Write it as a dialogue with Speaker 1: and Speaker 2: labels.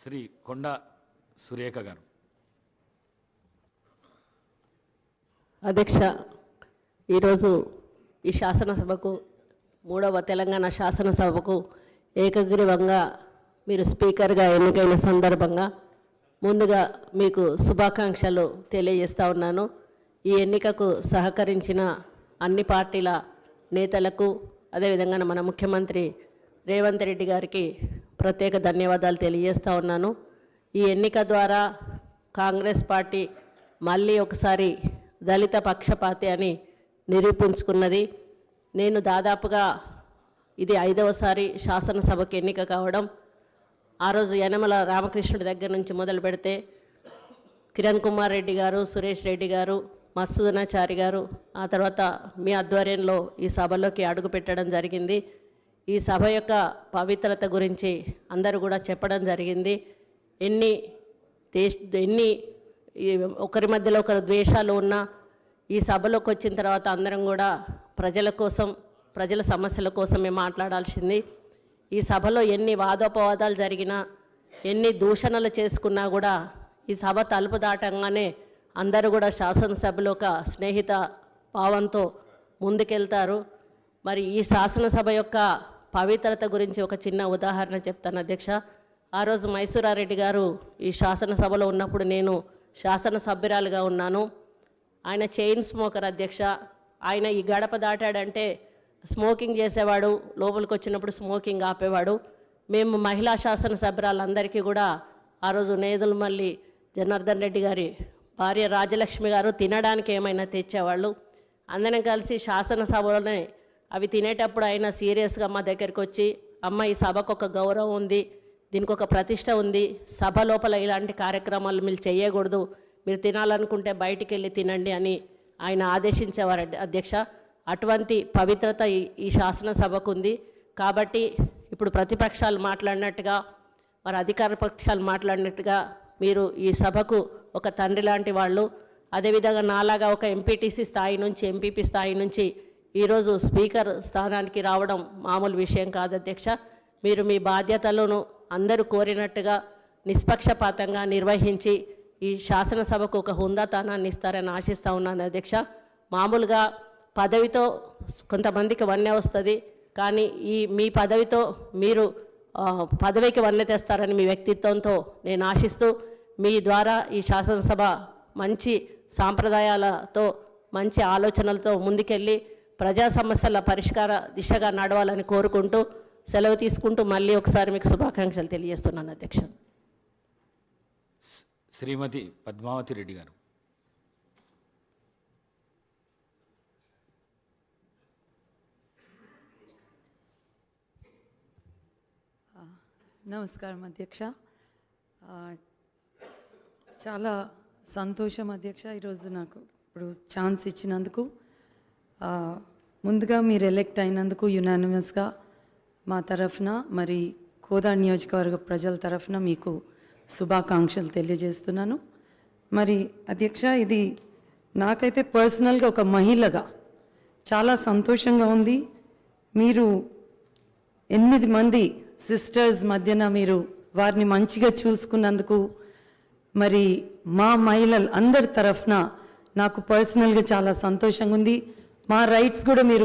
Speaker 1: శ్రీ కొండ సురేఖ గారు.
Speaker 2: అధ్యక్ష, ఈరోజు ఈ శాసనసభకు మూడవ తెలంగాణ శాసనసభకు ఏకగ్రీవంగా మీరు స్పీకర్గా ఎన్నికైన సందర్భంగా ముందుగా మీకు శుభాకాంక్షలు తెలియజేస్తూ ఉన్నాను. ఈ ఎన్నికకు సహకరించిన అన్ని పార్టీల నేతలకు, అదేవిధంగా మన ముఖ్యమంత్రి రేవంత్ రెడ్డి గారికి ప్రత్యేక ధన్యవాదాలు తెలియజేస్తూ ఉన్నాను. ఈ ఎన్నిక ద్వారా కాంగ్రెస్ పార్టీ మళ్ళీ ఒకసారి దళిత పక్షపాతి అని నిరూపించుకున్నది. నేను దాదాపుగా ఇది 5వసారి శాసనసభకు ఎన్నిక కావడం. ఆ రోజు యనమల రామకృష్ణుడి దగ్గర నుంచి మొదలు పెడితే కిరణ్ కుమార్ రెడ్డి గారు, సురేష్ రెడ్డి గారు, మత్సూదనాచారి గారు, ఆ తర్వాత మీ ఆధ్వర్యంలో ఈ సభలోకి అడుగు పెట్టడం జరిగింది. ఈ సభ యొక్క పవిత్రత గురించి అందరూ కూడా చెప్పడం జరిగింది. ఎన్ని ఒకరి మధ్యలో ఒకరు ద్వేషాలు ఉన్నా ఈ సభలోకి వచ్చిన తర్వాత అందరం కూడా ప్రజల కోసం, ప్రజల సమస్యల కోసమే మాట్లాడాల్సింది. ఈ సభలో ఎన్ని వాదోపవాదాలు జరిగినా, ఎన్ని దూషణలు చేసుకున్నా కూడా ఈ సభ తలుపు దాటంగానే అందరూ కూడా శాసనసభలో ఒక స్నేహిత భావంతో ముందుకెళ్తారు. మరి ఈ శాసనసభ యొక్క పవిత్రత గురించి ఒక చిన్న ఉదాహరణ చెప్తాను అధ్యక్ష. ఆ రోజు మైసూరారెడ్డి గారు ఈ శాసనసభలో ఉన్నప్పుడు నేను శాసనసభ్యురాలుగా ఉన్నాను. ఆయన చైన్ స్మోకర్ అధ్యక్ష. ఆయన ఈ గడప దాటాడంటే స్మోకింగ్ చేసేవాడు, లోపలికి వచ్చినప్పుడు స్మోకింగ్ ఆపేవాడు. మేము మహిళా శాసనసభ్యురాలందరికీ కూడా ఆ రోజు నేదులమల్లి జనార్దన్ రెడ్డి గారి భార్య రాజలక్ష్మి గారు తినడానికి ఏమైనా తెచ్చేవాళ్ళు. అందరం కలిసి శాసనసభలోనే అవి తినేటప్పుడు ఆయన సీరియస్గా మా దగ్గరికి వచ్చి, అమ్మ ఈ సభకు ఒక గౌరవం ఉంది, దీనికి ఒక ప్రతిష్ట ఉంది, సభ లోపల ఇలాంటి కార్యక్రమాలు మీరు చేయకూడదు, మీరు తినాలనుకుంటే బయటికి వెళ్ళి తినండి అని ఆయన ఆదేశించేవారు అధ్యక్ష. అటువంటి పవిత్రత ఈ శాసనసభకు ఉంది. కాబట్టి ఇప్పుడు ప్రతిపక్షాలు మాట్లాడినట్టుగా, మరి అధికార పక్షాలు మాట్లాడినట్టుగా మీరు ఈ సభకు ఒక తండ్రి లాంటి వాళ్ళు. అదేవిధంగా నాలాగా ఒక ఎంపీటీసీ స్థాయి నుంచి, ఎంపీపీ స్థాయి నుంచి ఈరోజు స్పీకర్ స్థానానికి రావడం మామూలు విషయం కాదు అధ్యక్ష. మీరు మీ బాధ్యతలను అందరూ కోరినట్టుగా నిష్పక్షపాతంగా నిర్వహించి ఈ శాసనసభకు ఒక హుందాతనాన్ని ఇస్తారని ఆశిస్తూ ఉన్నాను అధ్యక్ష. మామూలుగా పదవితో కొంతమందికి వన్నె వస్తుంది, కానీ మీ పదవితో మీరు పదవికి వన్నె తెస్తారని మీ వ్యక్తిత్వంతో నేను ఆశిస్తూ, మీ ద్వారా ఈ శాసనసభ మంచి సాంప్రదాయాలతో, మంచి ఆలోచనలతో ముందుకెళ్ళి ప్రజా సమస్యల పరిష్కార దిశగా నడవాలని కోరుకుంటూ సెలవు తీసుకుంటూ మళ్ళీ ఒకసారి మీకు శుభాకాంక్షలు తెలియజేస్తున్నాను అధ్యక్ష.
Speaker 1: శ్రీమతి పద్మావతి రెడ్డి గారు.
Speaker 3: నమస్కారం అధ్యక్ష. చాలా సంతోషం అధ్యక్ష ఈరోజు నాకు ఇప్పుడు ఛాన్స్ ఇచ్చినందుకు. ముందుగా మీరు ఎలెక్ట్ అయినందుకు యునానిమస్గా మా తరఫున, మరి కోదాడ నియోజకవర్గ ప్రజల తరఫున మీకు శుభాకాంక్షలు తెలియజేస్తున్నాను. మరి అధ్యక్ష, ఇది నాకైతే పర్సనల్గా ఒక మహిళగా చాలా సంతోషంగా ఉంది. మీరు 8 మంది సిస్టర్స్ మధ్యన మీరు వారిని మంచిగా చూసుకున్నందుకు మరి మా మహిళలు అందరి తరఫున నాకు పర్సనల్గా చాలా సంతోషంగా ఉంది. మా రైట్స్ కూడా మీరు